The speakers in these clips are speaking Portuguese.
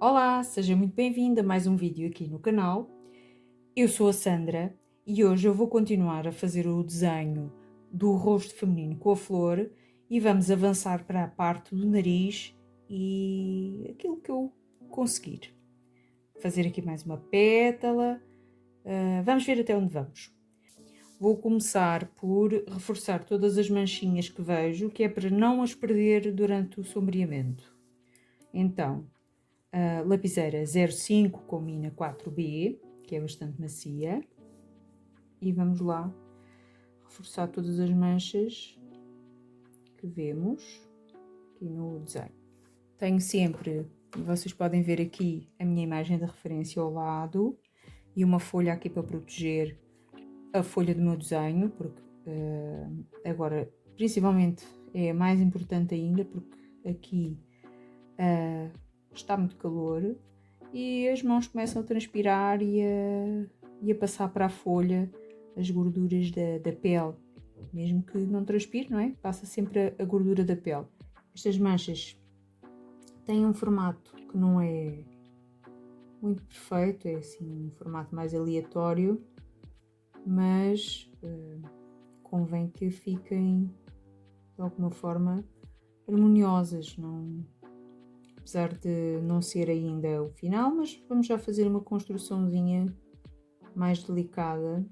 Olá, seja muito bem-vinda a mais um vídeo aqui no canal. Eu sou a Sandra e hoje eu vou continuar a fazer o desenho do rosto feminino com a flor e vamos avançar para a parte do nariz e aquilo que eu conseguir. Fazer aqui mais uma pétala, vamos ver até onde vamos. Vou começar por reforçar todas as manchinhas que vejo, que é para não as perder durante o sombreamento. Então, a lapiseira 05 com mina 4B, que é bastante macia, e vamos lá reforçar todas as manchas que vemos aqui no desenho. Tenho sempre, vocês podem ver aqui a minha imagem de referência ao lado e uma folha aqui para proteger a folha do meu desenho, porque agora principalmente é mais importante ainda porque aqui está muito calor e as mãos começam a transpirar e a passar para a folha as gorduras da pele, mesmo que não transpire, não é? Passa sempre a gordura da pele. Estas manchas têm um formato que não é muito perfeito, é assim um formato mais aleatório, mas convém que fiquem de alguma forma harmoniosas, não, apesar de não ser ainda o final, mas vamos já fazer uma construçãozinha mais delicada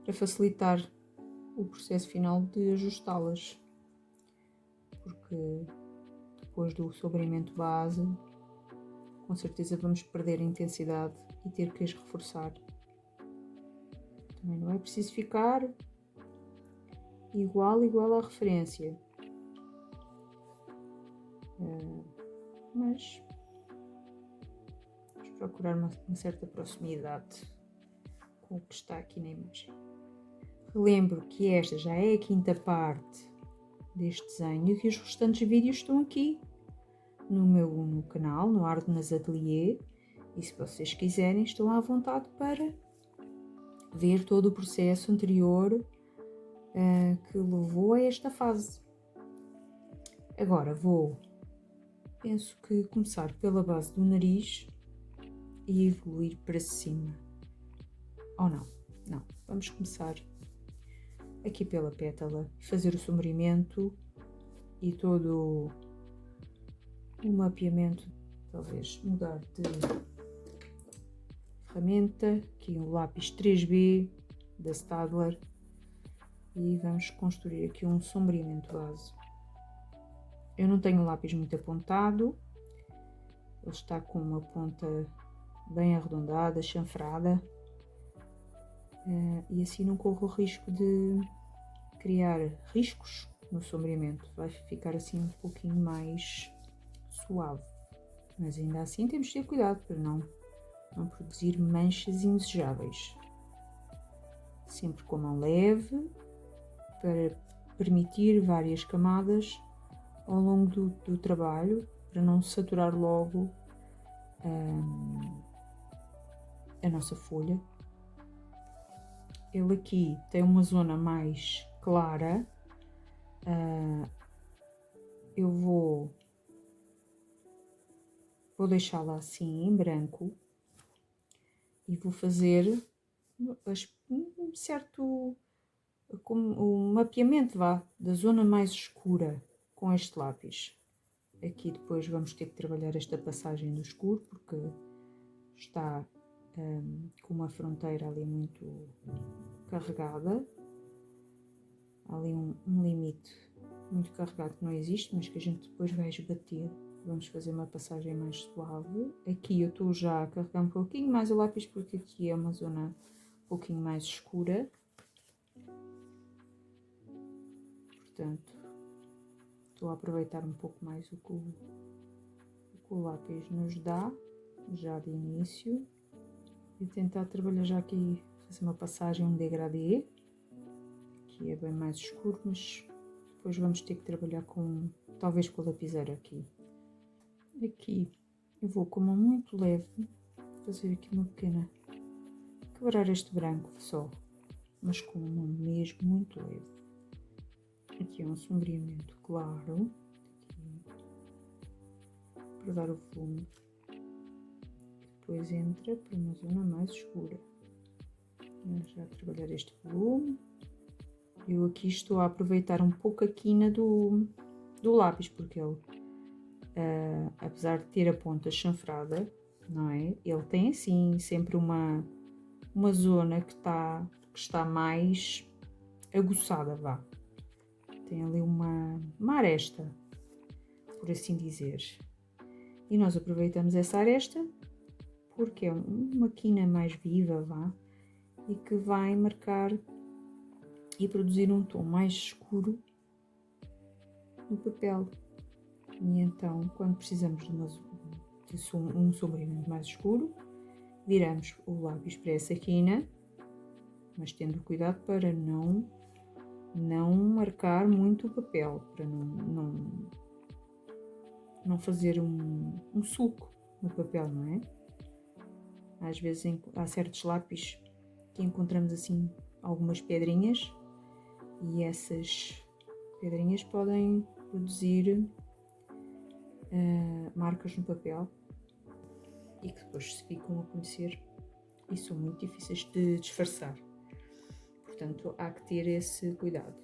para facilitar o processo final de ajustá-las, porque depois do sombreamento base com certeza vamos perder a intensidade e ter que as reforçar. Também não é preciso ficar igual à referência, mas vamos procurar uma certa proximidade com o que está aqui na imagem. Relembro que esta já é a quinta parte deste desenho e que os restantes vídeos estão aqui no canal, no Ardenas Atelier, e se vocês quiserem estão à vontade para ver todo o processo anterior que levou a esta fase. Agora penso que começar pela base do nariz e evoluir para cima. Ou não, vamos começar aqui pela pétala, fazer o sombreamento e todo o mapeamento. Talvez mudar de ferramenta, aqui um lápis 3B da Staedtler, e vamos construir aqui um sombreamento base. Eu não tenho um lápis muito apontado, ele está com uma ponta bem arredondada, chanfrada, e assim não corro o risco de criar riscos no sombreamento, vai ficar assim um pouquinho mais suave, mas ainda assim temos de ter cuidado para não produzir manchas indesejáveis. Sempre com a mão leve, para permitir várias camadas ao longo do trabalho, para não saturar logo a nossa folha. Ele aqui tem uma zona mais clara, eu vou deixá-la assim em branco e vou fazer um certo um mapeamento da zona mais escura com este lápis. Aqui depois vamos ter que trabalhar esta passagem do escuro porque está com uma fronteira ali muito carregada. Há ali um limite muito carregado que não existe, mas que a gente depois vai esbater. Vamos fazer uma passagem mais suave. Aqui eu estou já a carregar um pouquinho mais o lápis porque aqui é uma zona um pouquinho mais escura. Portanto, estou a aproveitar um pouco mais o que o lápis nos dá, já de início. E tentar trabalhar já aqui, fazer uma passagem, um degradê, que é bem mais escuro, mas depois vamos ter que trabalhar talvez com a lapiseira aqui. Aqui eu vou com uma mão muito leve, fazer aqui uma pequena, quebrar este branco só, mas com uma mão mesmo muito leve. Aqui é um sombreamento claro, aqui para dar o volume. Depois entra para uma zona mais escura. Vamos já trabalhar este volume. Eu aqui estou a aproveitar um pouco a quina do lápis, porque ele, apesar de ter a ponta chanfrada, não é? Ele tem assim sempre uma zona que está mais aguçada, vá. Tem ali uma aresta, por assim dizer. E nós aproveitamos essa aresta porque é uma quina mais viva, vá, e que vai marcar e produzir um tom mais escuro no papel. E então, quando precisamos de um sombreamento mais escuro, viramos o lápis para essa quina, mas tendo cuidado para não marcar muito o papel, para não fazer um sulco no papel, não é? Às vezes há certos lápis que encontramos assim algumas pedrinhas e essas pedrinhas podem produzir marcas no papel e que depois se ficam a conhecer e são muito difíceis de disfarçar. Portanto, há que ter esse cuidado.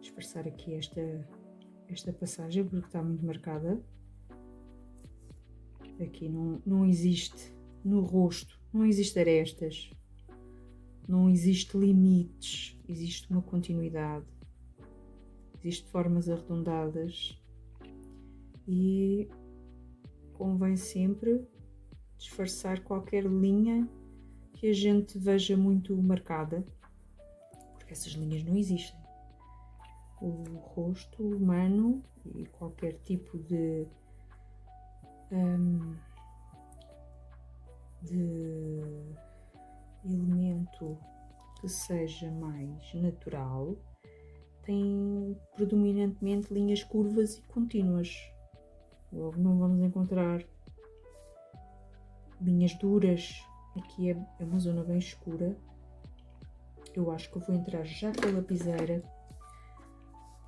Disfarçar aqui esta passagem porque está muito marcada. Aqui não existe, no rosto, não existe arestas, não existe limites, existe uma continuidade, existe formas arredondadas e convém sempre disfarçar qualquer linha que a gente veja muito marcada, porque essas linhas não existem. O rosto humano e qualquer tipo de elemento que seja mais natural tem predominantemente linhas curvas e contínuas. Logo não vamos encontrar linhas duras. Aqui é uma zona bem escura. Eu acho que eu vou entrar já com a lapiseira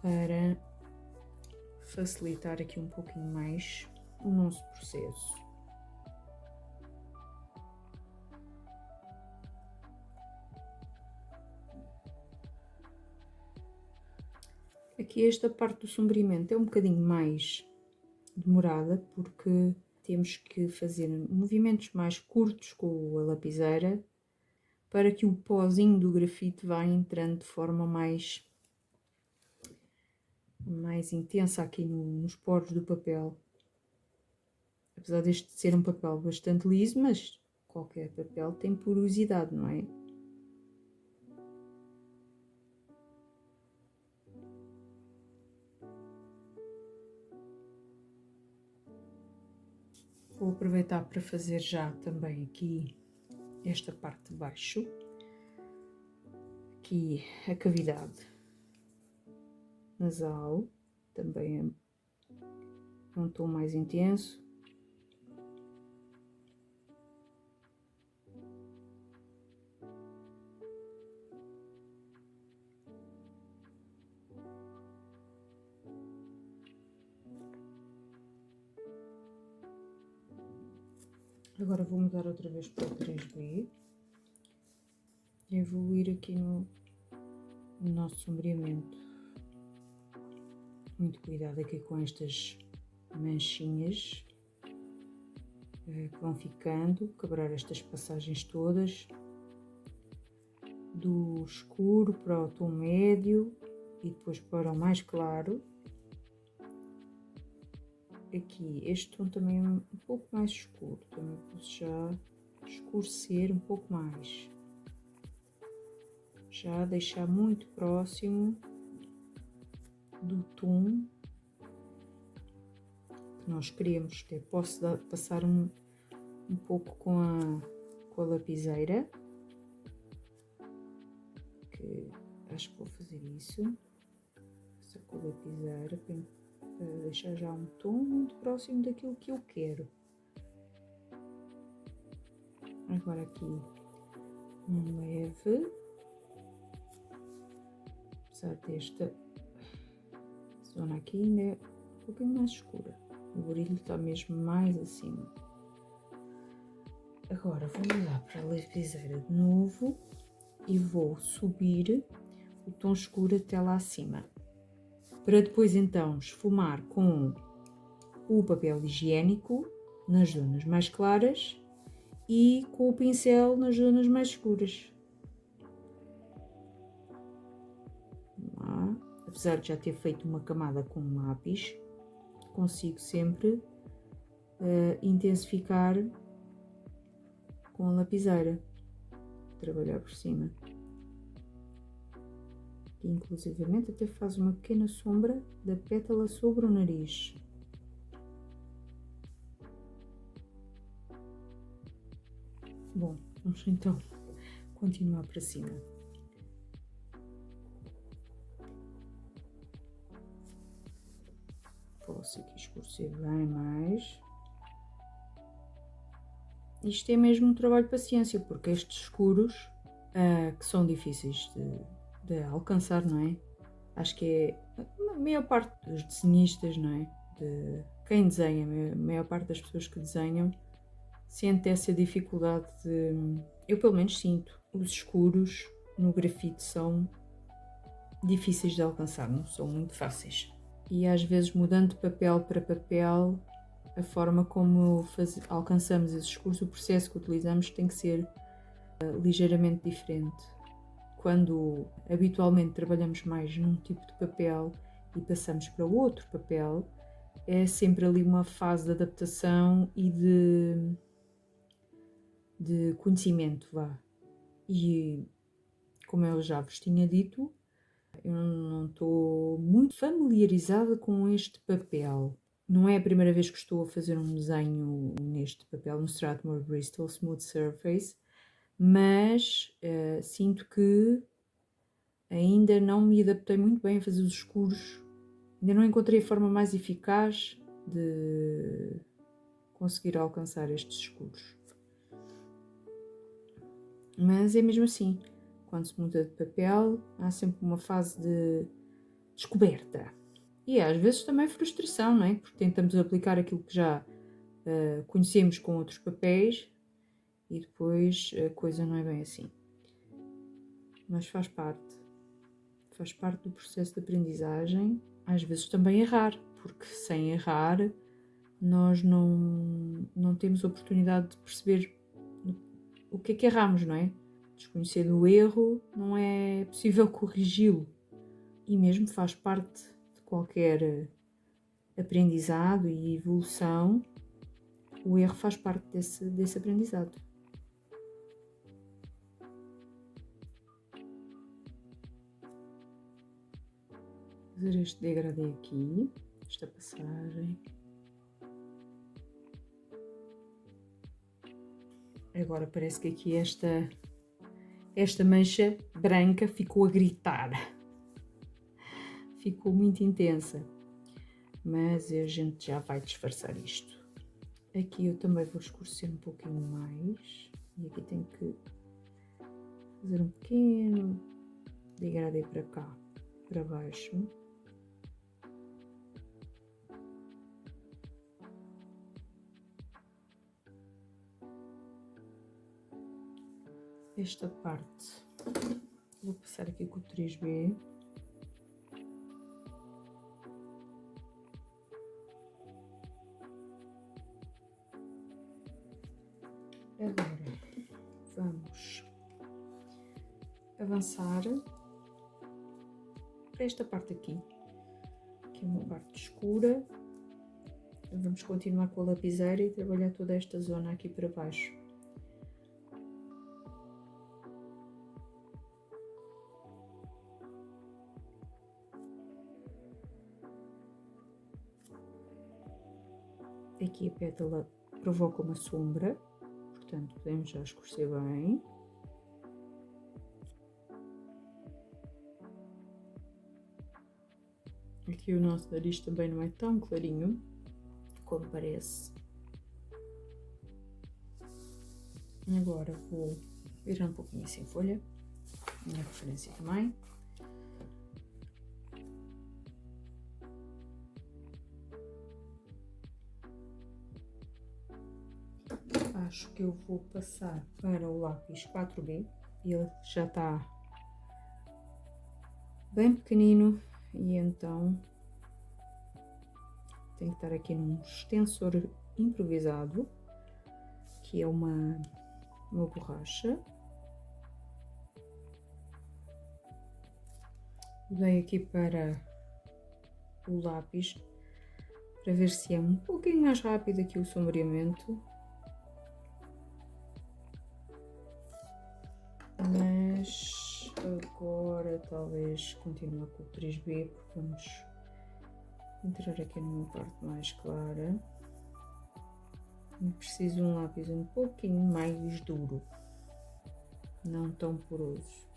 para facilitar aqui um pouquinho mais o nosso processo. Aqui esta parte do sombreamento é um bocadinho mais demorada porque temos que fazer movimentos mais curtos com a lapiseira para que o pozinho do grafite vá entrando de forma mais intensa aqui nos poros do papel. Apesar deste ser um papel bastante liso, mas qualquer papel tem porosidade, não é? Vou aproveitar para fazer já também aqui esta parte de baixo, aqui a cavidade nasal, também é um tom mais intenso. Agora vou mudar outra vez para o 3B e evoluir aqui no nosso sombreamento. Muito cuidado aqui com estas manchinhas que vão ficando, quebrar estas passagens todas do escuro para o tom médio e depois para o mais claro. Aqui este tom também é um pouco mais escuro, também posso já escurecer um pouco mais, já deixar muito próximo do tom que nós queremos. Até posso passar um pouco com a lapiseira, que acho que vou fazer isso, passar com a lapiseira para deixar já um tom muito próximo daquilo que eu quero. Agora aqui um leve, apesar desta zona aqui ainda é um pouquinho mais escura. O brilho está mesmo mais acima. Agora vou mudar para a lapiseira de novo e vou subir o tom escuro até lá acima. Para depois então esfumar com o papel higiênico nas zonas mais claras e com o pincel nas zonas mais escuras. Vamos lá. Apesar de já ter feito uma camada com lápis, consigo sempre intensificar com a lapiseira, trabalhar por cima. E, inclusivamente até faz uma pequena sombra da pétala sobre o nariz. Bom, vamos então continuar para cima. Posso aqui escurecer bem mais. Isto é mesmo um trabalho de paciência, porque estes escuros, que são difíceis de alcançar, não é? Acho que é a maior parte dos desenhistas, não é? De quem desenha, a maior parte das pessoas que desenham, sente essa dificuldade de... Eu pelo menos sinto. Os escuros no grafite são difíceis de alcançar, não são muito fáceis. E às vezes mudando de papel para papel, a forma como alcançamos esses escuros, o processo que utilizamos tem que ser ligeiramente diferente. Quando habitualmente trabalhamos mais num tipo de papel e passamos para outro papel, é sempre ali uma fase de adaptação e de conhecimento, vá. E como eu já vos tinha dito, eu não estou muito familiarizada com este papel. Não é a primeira vez que estou a fazer um desenho neste papel, no Strathmore Bristol Smooth Surface, mas sinto que ainda não me adaptei muito bem a fazer os escuros. Ainda não encontrei a forma mais eficaz de conseguir alcançar estes escuros. Mas é mesmo assim, quando se muda de papel, há sempre uma fase de descoberta. E às vezes também frustração, não é? Porque tentamos aplicar aquilo que já conhecemos com outros papéis e depois a coisa não é bem assim. Mas faz parte do processo de aprendizagem. Às vezes também errar, porque sem errar nós não temos a oportunidade de perceber o que é que erramos, não é? Desconhecendo o erro, não é possível corrigi-lo. E mesmo faz parte de qualquer aprendizado e evolução, o erro faz parte desse aprendizado. Vou fazer este degradê aqui, esta passagem. Agora parece que aqui esta mancha branca ficou a gritar. Ficou muito intensa. Mas a gente já vai disfarçar isto. Aqui eu também vou escurecer um pouquinho mais. E aqui tenho que fazer um pequeno degradê para cá, para baixo. Esta parte vou passar aqui com o 3B. Agora vamos avançar para esta parte aqui, que é uma parte escura. Vamos continuar com a lapiseira e trabalhar toda esta zona aqui para baixo. Aqui a pétala provoca uma sombra, portanto podemos já escurecer bem. Aqui o nosso nariz também não é tão clarinho como parece. Agora vou virar um pouquinho assim a folha, minha referência também. acho que eu vou passar para o lápis 4B. Ele já está bem pequenino e então tem que estar aqui num extensor improvisado, que é uma borracha. Mudei aqui para o lápis para ver se é um pouquinho mais rápido aqui o sombreamento. Mas agora talvez continue com o 3B, porque vamos entrar aqui numa parte mais clara. E preciso de um lápis um pouquinho mais duro, não tão poroso.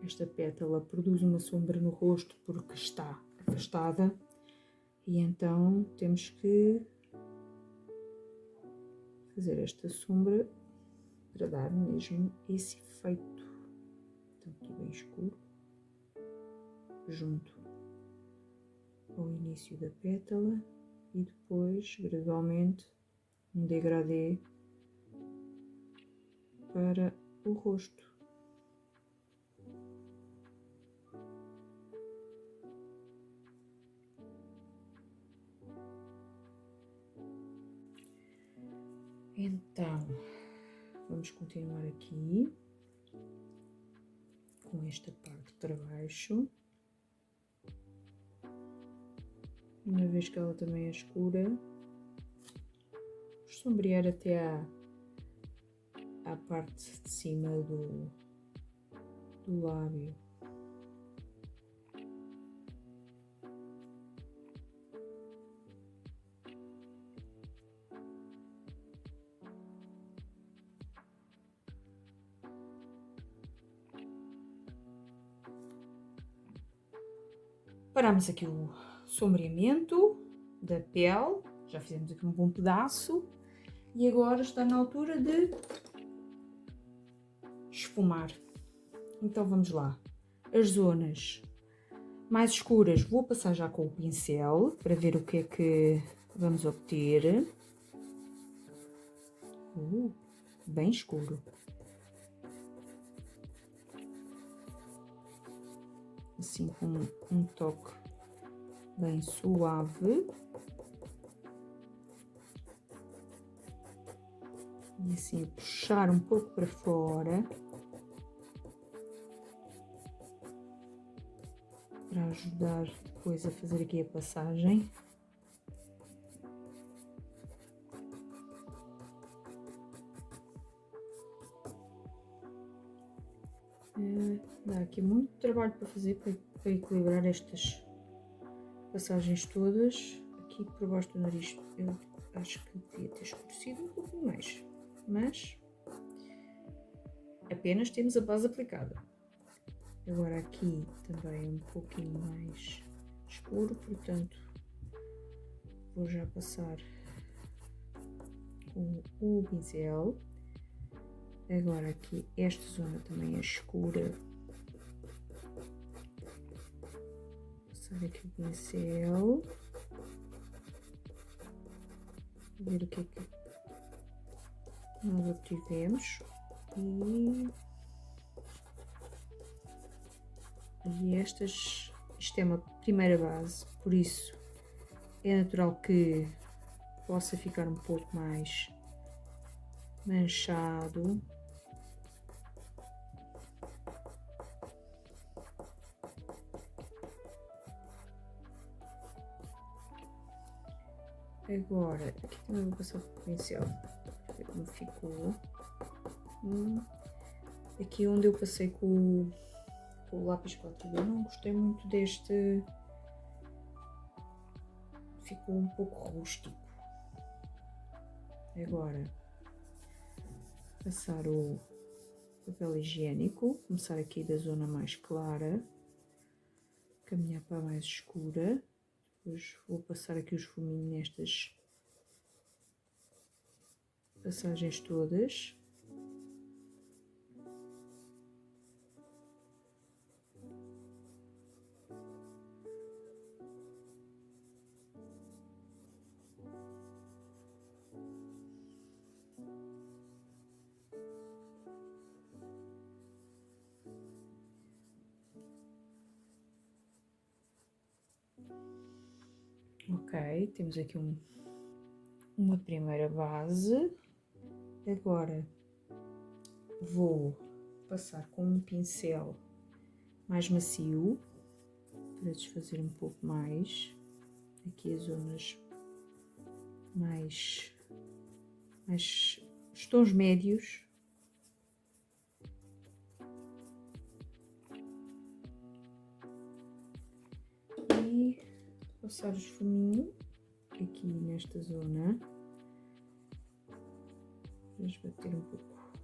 Esta pétala produz uma sombra no rosto porque está afastada e então temos que fazer esta sombra para dar mesmo esse efeito. Então aqui bem escuro, junto ao início da pétala e depois gradualmente um degradê para o rosto. Então, vamos continuar aqui com esta parte para baixo. Uma vez que ela também é escura, vamos sombrear até à parte de cima do lábio. Paramos aqui o sombreamento da pele, já fizemos aqui um bom pedaço e agora está na altura de esfumar. Então vamos lá. As zonas mais escuras vou passar já com o pincel para ver o que é que vamos obter. Bem escuro. Assim com um toque bem suave. E assim puxar um pouco para fora. Para ajudar depois a fazer aqui a passagem. Dá aqui muito trabalho para fazer, para equilibrar estas passagens todas. Aqui por baixo do nariz eu acho que devia ter escurecido um pouquinho mais, mas apenas temos a base aplicada. Agora aqui também um pouquinho mais escuro, portanto vou já passar com o pincel. Agora aqui esta zona também é escura. Passar aqui o pincel. Ver o que é que nós obtivemos. E isto é uma primeira base, por isso é natural que possa ficar um pouco mais manchado. Agora, aqui também vou passar o pincel para ver como ficou. Aqui onde eu passei com o lápis 4B, não gostei muito deste. Ficou um pouco rústico. Agora, passar o papel higiênico, começar aqui da zona mais clara, caminhar para a mais escura. Depois vou passar aqui os fuminhos nestas passagens todas. Ok, temos aqui uma primeira base. Agora vou passar com um pincel mais macio para desfazer um pouco mais aqui as zonas mais os tons médios. E passar o esfuminho aqui nesta zona. Vamos bater um pouco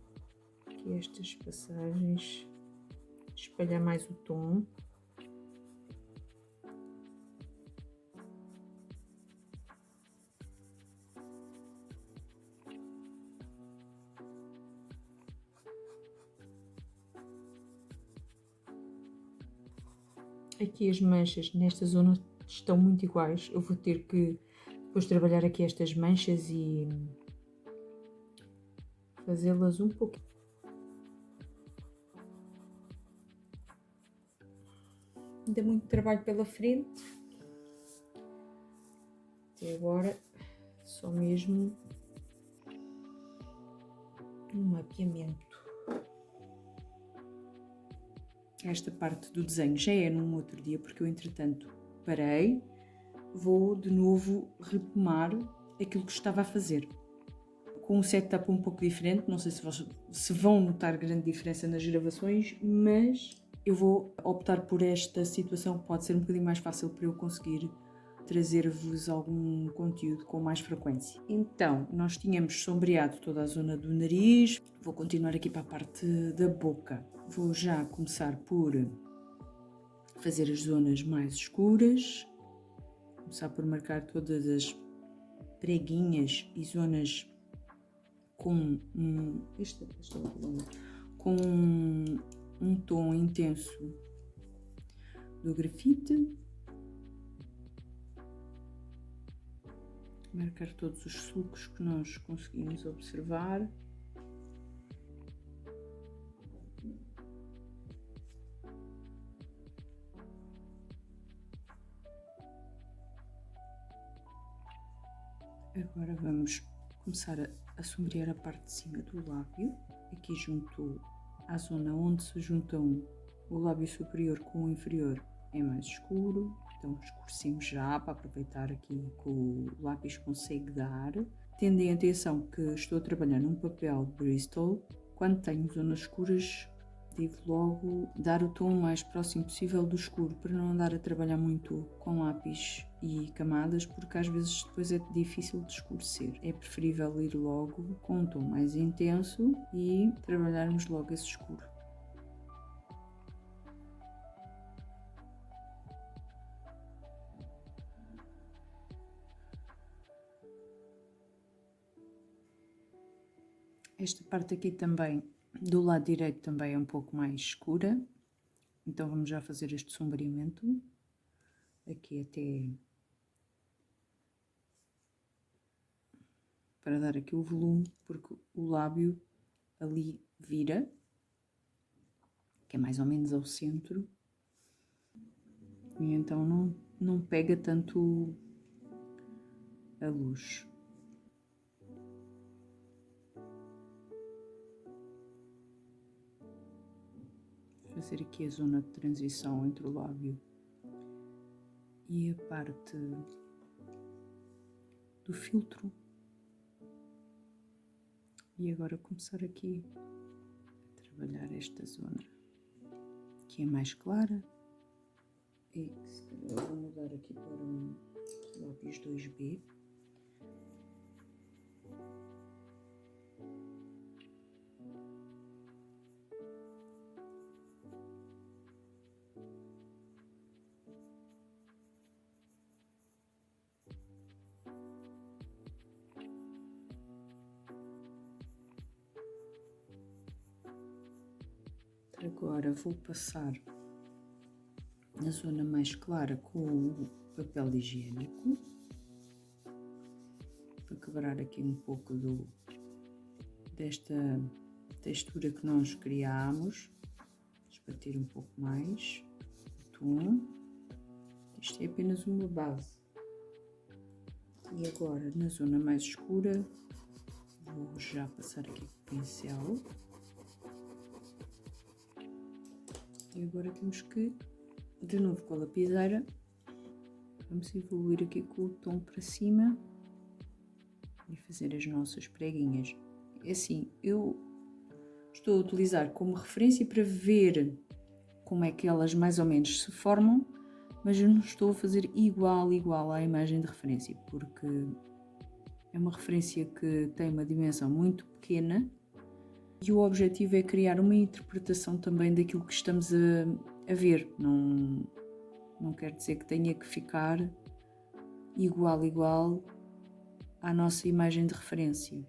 aqui estas passagens, espalhar mais o tom. Aqui as manchas nesta zona estão muito iguais. Eu vou ter que depois trabalhar aqui estas manchas e fazê-las um pouquinho. Ainda muito trabalho pela frente. Até agora só mesmo um mapeamento. Esta parte do desenho já é num outro dia, porque eu entretanto parei. Vou de novo retomar aquilo que estava a fazer. Com um setup um pouco diferente, não sei se vão notar grande diferença nas gravações, mas eu vou optar por esta situação que pode ser um bocadinho mais fácil para eu conseguir trazer-vos algum conteúdo com mais frequência. Então, nós tínhamos sombreado toda a zona do nariz, vou continuar aqui para a parte da boca. Vou já começar por fazer as zonas mais escuras, começar por marcar todas as preguinhas e zonas com com um tom intenso do grafite. Marcar todos os sulcos que nós conseguimos observar. Agora vamos começar a sombrear a parte de cima do lábio, aqui junto à zona onde se juntam o lábio superior com o inferior é mais escuro, então escurecemos já para aproveitar aqui que o lápis consegue dar. Tendo em atenção que estou a trabalhar num papel Bristol, quando tenho zonas escuras devo logo dar o tom mais próximo possível do escuro, para não andar a trabalhar muito com lápis e camadas, porque às vezes depois é difícil de escurecer. É preferível ir logo com um tom mais intenso e trabalharmos logo esse escuro. Esta parte aqui também, do lado direito, também é um pouco mais escura, então vamos já fazer este sombreamento, aqui até para dar aqui o volume, porque o lábio ali vira, que é mais ou menos ao centro, e então não pega tanto a luz. Fazer aqui a zona de transição entre o lábio e a parte do filtro. E agora começar aqui a trabalhar esta zona, que é mais clara. E se calhar vou mudar aqui para um lápis 2B. Agora vou passar na zona mais clara com o papel higiênico, para quebrar aqui um pouco desta textura que nós criámos, esbater um pouco mais o tom. Isto é apenas uma base. E agora, na zona mais escura, vou já passar aqui com o pincel. E agora temos que, de novo com a lapiseira, vamos evoluir aqui com o tom para cima e fazer as nossas preguinhas. Assim, eu estou a utilizar como referência para ver como é que elas mais ou menos se formam, mas eu não estou a fazer igual à imagem de referência, porque é uma referência que tem uma dimensão muito pequena e o objetivo é criar uma interpretação também daquilo que estamos a ver. Não quer dizer que tenha que ficar igual à nossa imagem de referência.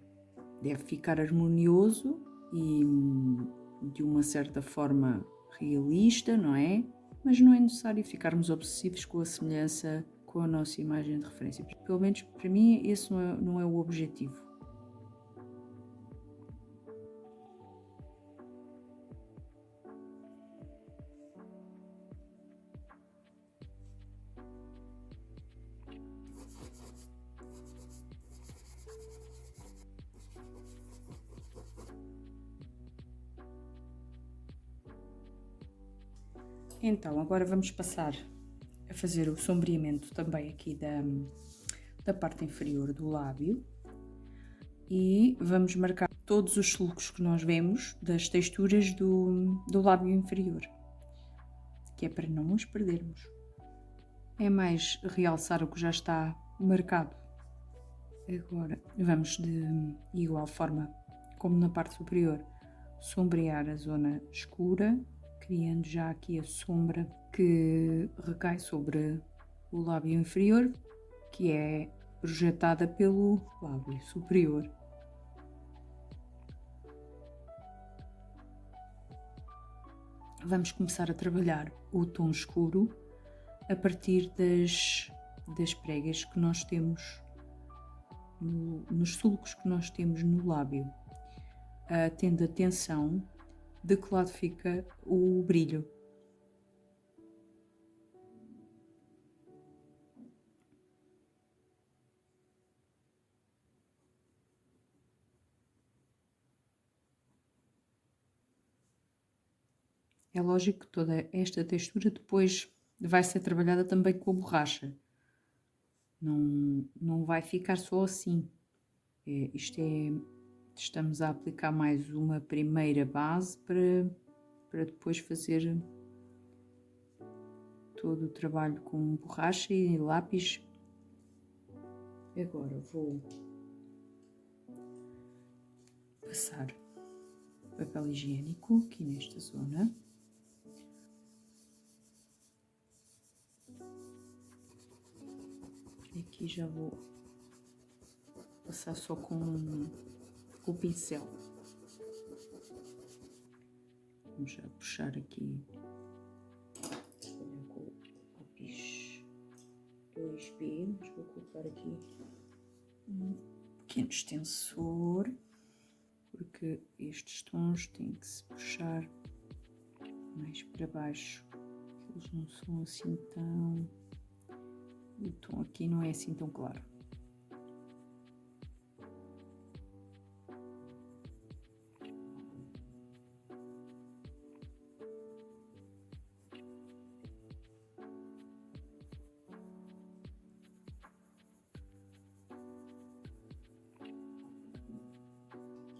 Deve ficar harmonioso e de uma certa forma realista, não é? Mas não é necessário ficarmos obsessivos com a semelhança com a nossa imagem de referência. Pelo menos para mim esse não é o objetivo. Então, agora vamos passar a fazer o sombreamento também aqui da parte inferior do lábio e vamos marcar todos os sulcos que nós vemos das texturas do lábio inferior, que é para não os perdermos. É mais realçar o que já está marcado. Agora vamos de igual forma como na parte superior sombrear a zona escura, criando já aqui a sombra que recai sobre o lábio inferior, que é projetada pelo lábio superior. Vamos começar a trabalhar o tom escuro a partir das pregas que nós temos, nos sulcos que nós temos no lábio, tendo atenção de que lado fica o brilho. É lógico que toda esta textura depois vai ser trabalhada também com a borracha. Não vai ficar só assim. Estamos a aplicar mais uma primeira base para depois fazer todo o trabalho com borracha e lápis. Agora vou passar papel higiênico aqui nesta zona. E aqui já vou passar só com o pincel. Vamos já puxar aqui com o lápis 2B, mas vou colocar aqui um pequeno extensor, porque estes tons têm que se puxar mais para baixo, eles não são assim tão... O tom aqui não é assim tão claro.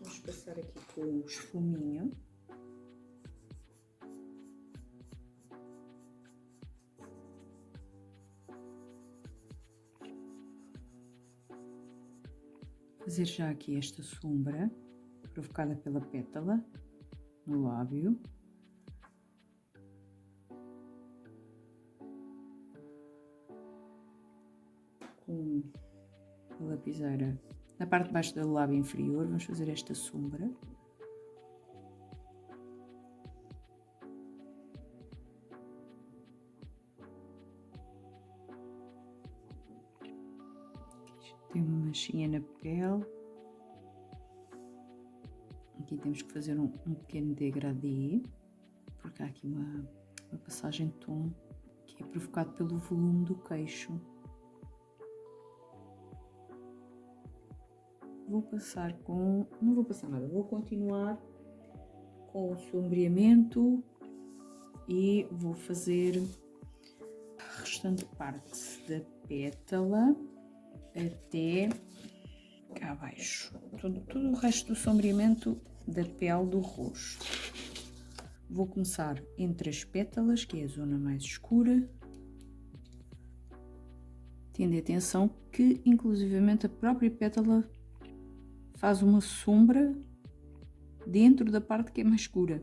Vamos passar aqui com o esfuminho. Fazer já aqui esta sombra provocada pela pétala no lábio. Com a lapiseira na parte de baixo do lábio inferior, vamos fazer esta sombra. Tem uma manchinha na pele. Aqui temos que fazer um pequeno degradê, porque há aqui uma passagem de tom que é provocado pelo volume do queixo. vou passar com... Não vou passar nada, vou continuar com o sombreamento e vou fazer a restante parte da pétala até cá abaixo. Todo o resto do sombreamento da pele do rosto. Vou começar entre as pétalas, que é a zona mais escura. Tendo atenção que, inclusivamente, a própria pétala faz uma sombra dentro da parte que é mais escura.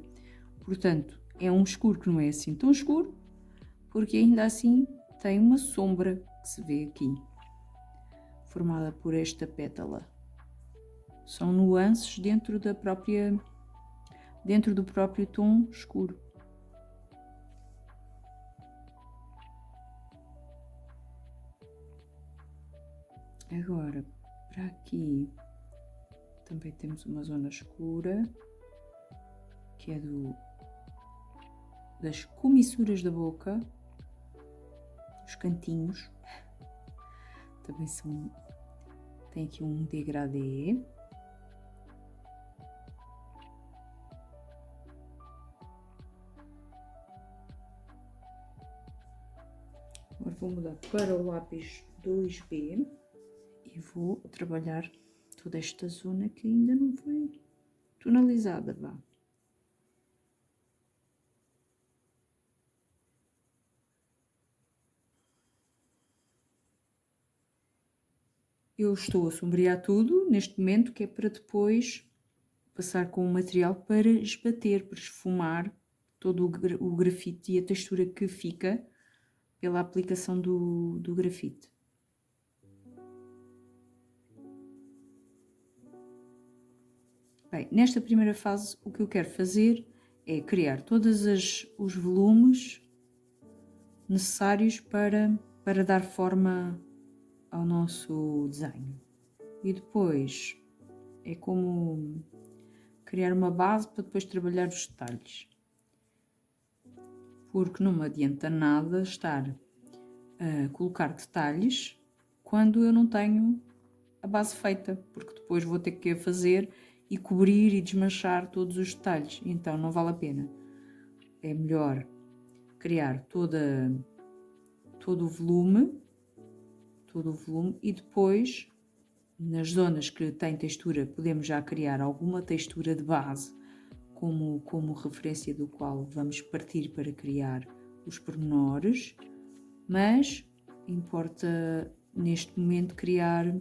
Portanto, é um escuro que não é assim tão escuro, porque ainda assim tem uma sombra que se vê aqui, formada por esta pétala. São nuances dentro do próprio tom escuro. Agora, para aqui também temos uma zona escura, que é das comissuras da boca, os cantinhos, também tem aqui um degradê. Agora vou mudar para o lápis 2B e vou trabalhar toda esta zona que ainda não foi tonalizada, vá. Eu estou a sombrear tudo neste momento, que é para depois passar com o material para esbater, para esfumar todo o grafite e a textura que fica pela aplicação do grafite. Bem, nesta primeira fase o que eu quero fazer é criar todos os volumes necessários para dar forma ao nosso desenho. E depois é como criar uma base para depois trabalhar os detalhes. Porque não me adianta nada estar a colocar detalhes quando eu não tenho a base feita, porque depois vou ter que fazer e cobrir e desmanchar todos os detalhes, então não vale a pena. É melhor criar todo o volume e depois, nas zonas que têm textura, podemos já criar alguma textura de base, como referência do qual vamos partir para criar os pormenores, mas importa neste momento criar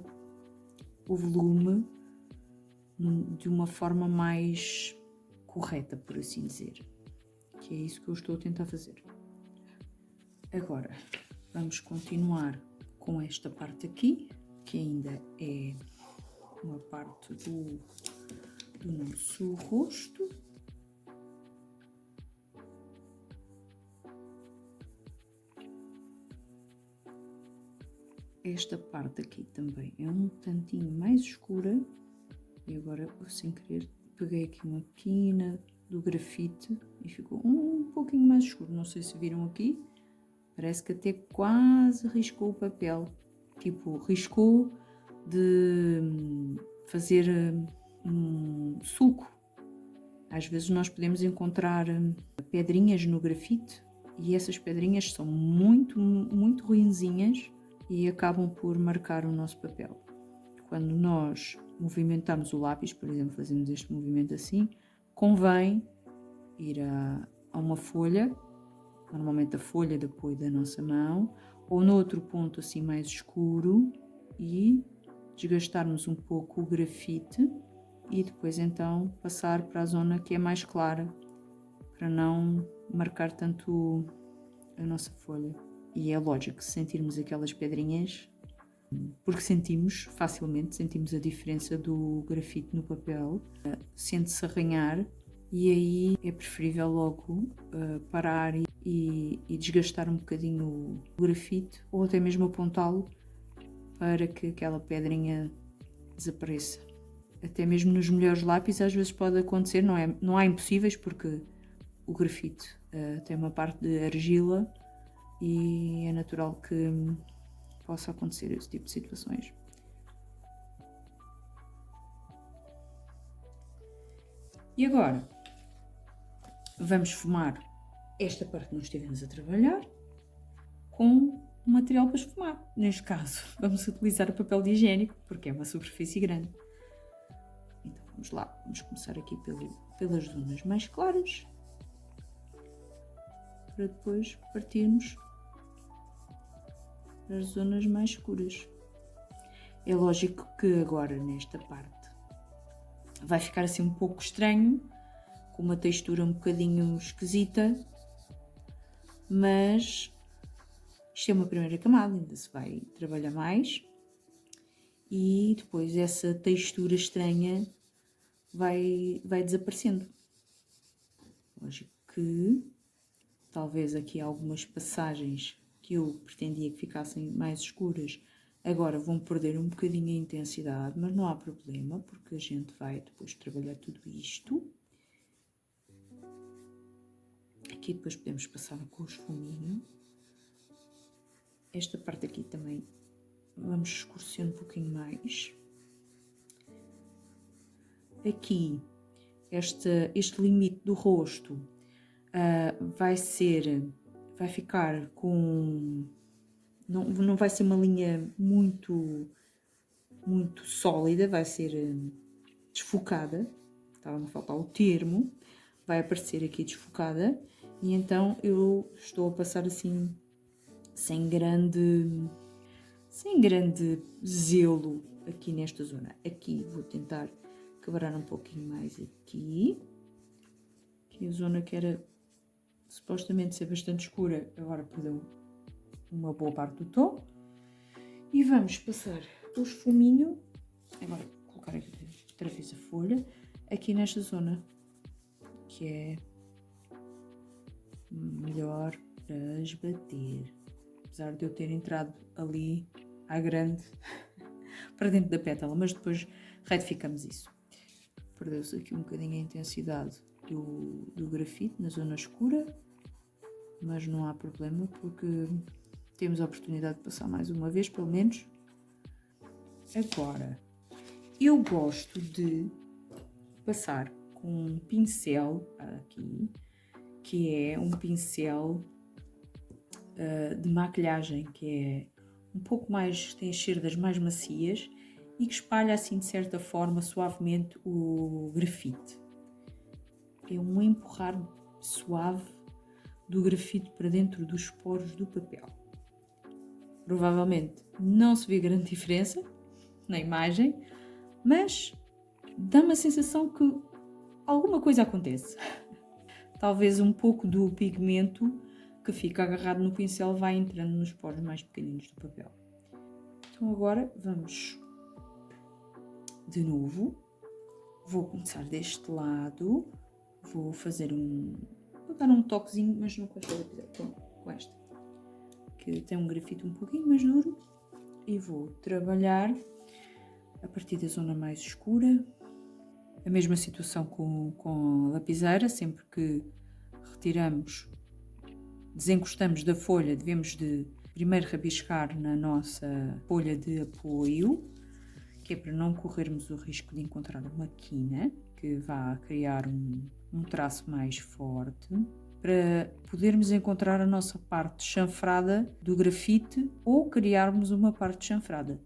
o volume de uma forma mais correta, por assim dizer, que é isso que eu estou a tentar fazer. Agora vamos continuar com esta parte aqui, que ainda é uma parte do nosso rosto. Esta parte aqui também é um tantinho mais escura. E agora, sem querer, peguei aqui uma quina do grafite e ficou um pouquinho mais escuro. Não sei se viram aqui, parece que até quase riscou o papel. Tipo, riscou de fazer um sulco. Às vezes nós podemos encontrar pedrinhas no grafite e essas pedrinhas são muito, muito ruinzinhas e acabam por marcar o nosso papel. Quando nós movimentamos o lápis, por exemplo, fazemos este movimento assim, convém ir a uma folha, normalmente a folha de apoio da nossa mão, ou noutro ponto assim mais escuro, e desgastarmos um pouco o grafite e depois então passar para a zona que é mais clara, para não marcar tanto a nossa folha. E é lógico, se sentirmos aquelas pedrinhas, porque facilmente sentimos a diferença do grafite no papel, sente-se arranhar, e aí é preferível logo parar e desgastar um bocadinho o grafite, ou até mesmo apontá-lo para que aquela pedrinha desapareça. Até mesmo nos melhores lápis às vezes pode acontecer, não há impossíveis, porque o grafite tem uma parte de argila e é natural que possa acontecer esse tipo de situações. E agora vamos esfumar esta parte que nós estivemos a trabalhar com o material para esfumar. Neste caso, vamos utilizar o papel de higiênico, porque é uma superfície grande. Então vamos lá, vamos começar aqui pelas zonas mais claras, para depois partirmos para as zonas mais escuras. É lógico que agora nesta parte vai ficar assim um pouco estranho, com uma textura um bocadinho esquisita, mas isto é uma primeira camada, ainda se vai trabalhar mais e depois essa textura estranha vai desaparecendo. Lógico que talvez aqui algumas passagens que eu pretendia que ficassem mais escuras agora vão perder um bocadinho a intensidade, mas não há problema, porque a gente vai depois trabalhar tudo isto. Aqui depois podemos passar com o esfuminho. Esta parte aqui também vamos escurecer um pouquinho mais. Aqui, este limite do rosto vai ficar com... Não vai ser uma linha muito sólida, vai ser desfocada. Estava a faltar o termo. Vai aparecer aqui desfocada. E então eu estou a passar assim, sem grande zelo aqui nesta zona. Aqui vou tentar quebrar um pouquinho mais aqui. Aqui a zona que era supostamente ser bastante escura, agora perdeu uma boa parte do tom. E vamos passar o esfuminho, agora vou colocar aqui outra vez a folha, aqui nesta zona, que é melhor para esbater. Apesar de eu ter entrado ali à grande para dentro da pétala, mas depois retificamos isso. Perdeu-se aqui um bocadinho a intensidade do grafite na zona escura, mas não há problema porque temos a oportunidade de passar mais uma vez, pelo menos. Agora, eu gosto de passar com um pincel aqui, que é um pincel de maquilhagem, que é um pouco mais, tem as cerdas mais macias e que espalha assim de certa forma suavemente o grafite. É um empurrar suave do grafite para dentro dos poros do papel. Provavelmente não se vê grande diferença na imagem, mas dá-me a sensação que alguma coisa acontece. Talvez um pouco do pigmento que fica agarrado no pincel vai entrando nos poros mais pequeninos do papel. Então agora vamos de novo. Vou começar deste lado. Vou dar um toquezinho, mas não com esta lapidez, com esta, que tem um grafite um pouquinho mais duro, e vou trabalhar a partir da zona mais escura. A mesma situação com a lapiseira, sempre que desencostamos da folha, devemos de primeiro rabiscar na nossa folha de apoio, que é para não corrermos o risco de encontrar uma quina que vá criar um traço mais forte, para podermos encontrar a nossa parte chanfrada do grafite ou criarmos uma parte chanfrada.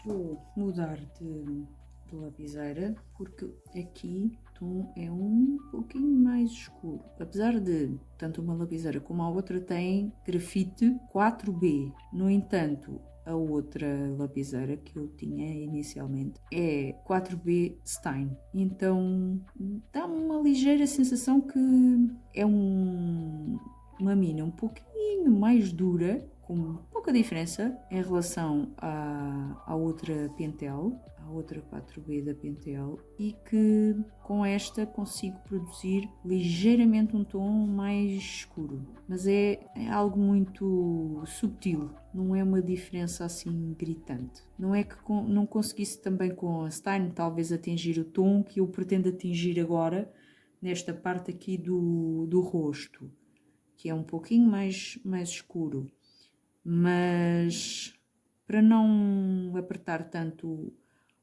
Vou mudar de lapiseira porque aqui o tom é um pouquinho mais escuro. Apesar de tanto uma lapiseira como a outra têm grafite 4B, no entanto a outra lapiseira que eu tinha inicialmente é 4B Stein, então dá-me uma ligeira sensação que é uma mina um pouquinho mais dura, com pouca diferença em relação à outra Pentel, à outra 4B da Pentel, e que com esta consigo produzir ligeiramente um tom mais escuro, mas é algo muito subtil, não é uma diferença assim gritante. Não é que não conseguisse também com a Stein talvez atingir o tom que eu pretendo atingir agora nesta parte aqui do rosto, que é um pouquinho mais escuro. Mas para não apertar tanto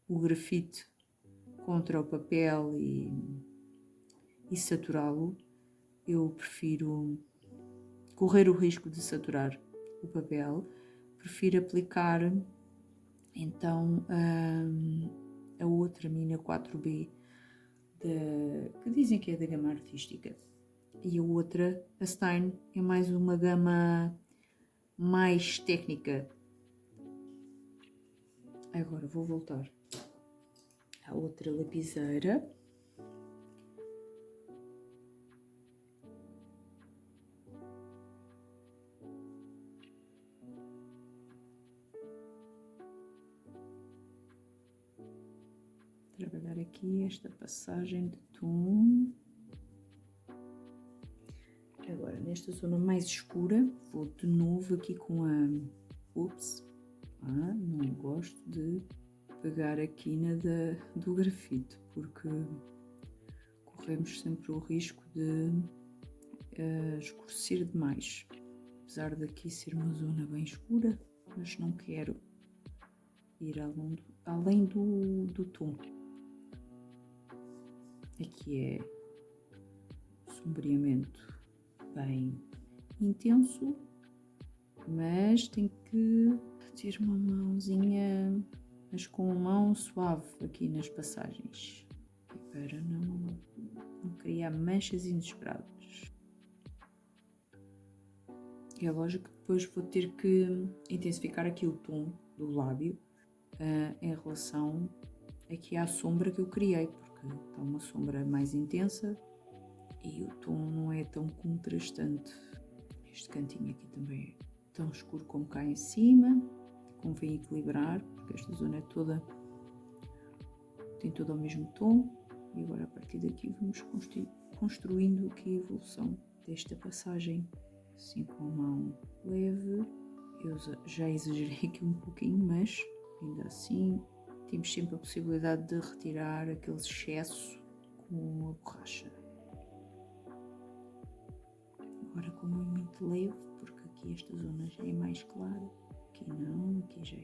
o grafite contra o papel e saturá-lo, eu prefiro correr o risco de saturar o papel, prefiro aplicar então a outra mina 4B, que dizem que é da gama artística, e a outra, a Stein, é mais uma gama mais técnica. Agora vou voltar à outra lapiseira. Trabalhar aqui esta passagem de tom. Agora, nesta zona mais escura, vou de novo aqui com a... Ups! Não gosto de pegar a quina do grafite, porque corremos sempre o risco de escurecer demais. Apesar daqui ser uma zona bem escura, mas não quero ir além do tom. Aqui é sombreamento bem intenso, mas tem que ter uma mãozinha, mas com uma mão suave aqui nas passagens, para não criar manchas inesperadas. É lógico que depois vou ter que intensificar aqui o tom do lábio em relação aqui à sombra que eu criei, porque está uma sombra mais intensa e o tom não é tão contrastante. Este cantinho aqui também é tão escuro como cá em cima, convém equilibrar, porque esta zona é tem todo o mesmo tom. E agora a partir daqui vamos construindo aqui a evolução desta passagem, assim com a mão leve. Eu já exagerei aqui um pouquinho, mas ainda assim temos sempre a possibilidade de retirar aquele excesso com a borracha. Agora com a mão muito leve, porque aqui esta zona já é mais clara, aqui não, aqui já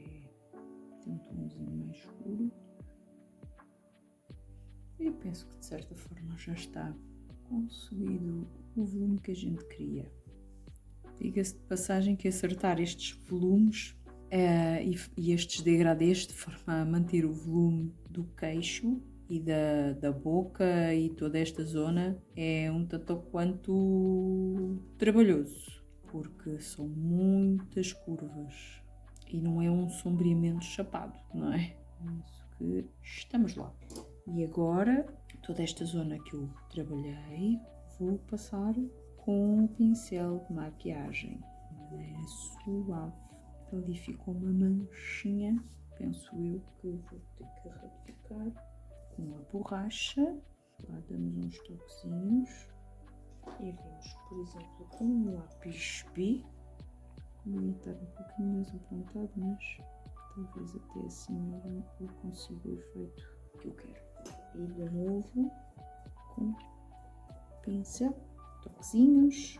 tem um tomzinho mais escuro. Eu penso que de certa forma já está conseguido o volume que a gente queria. Diga-se de passagem que acertar estes volumes e estes degradês de forma a manter o volume do queixo e da boca e toda esta zona é um tanto quanto trabalhoso, porque são muitas curvas e não é um sombreamento chapado, não é? Isso que estamos lá. E agora, toda esta zona que eu trabalhei, vou passar com o pincel de maquiagem, de maneira suave. Ali ficou uma manchinha, penso eu que vou ter que retificar com a borracha. Lá damos uns toquezinhos e vamos, por exemplo, com o lápis B, aumentar um pouquinho mais apontado, mas talvez até assim mesmo eu consiga o efeito que eu quero. E de novo com pincel, toquezinhos,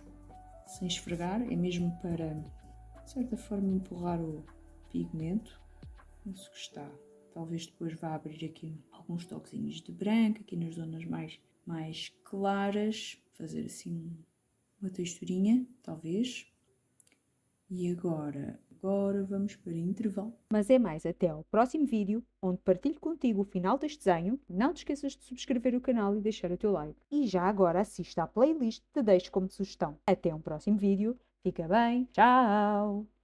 sem esfregar, é mesmo para, de certa forma, empurrar o pigmento. Penso que está. Talvez depois vá abrir aqui alguns toquezinhos de branco, aqui nas zonas mais claras, fazer assim uma texturinha, talvez. E agora vamos para intervalo. Mas é mais até ao próximo vídeo, onde partilho contigo o final deste desenho. Não te esqueças de subscrever o canal e deixar o teu like. E já agora assista à playlist que te deixo como sugestão. Até um próximo vídeo. Fica bem. Tchau!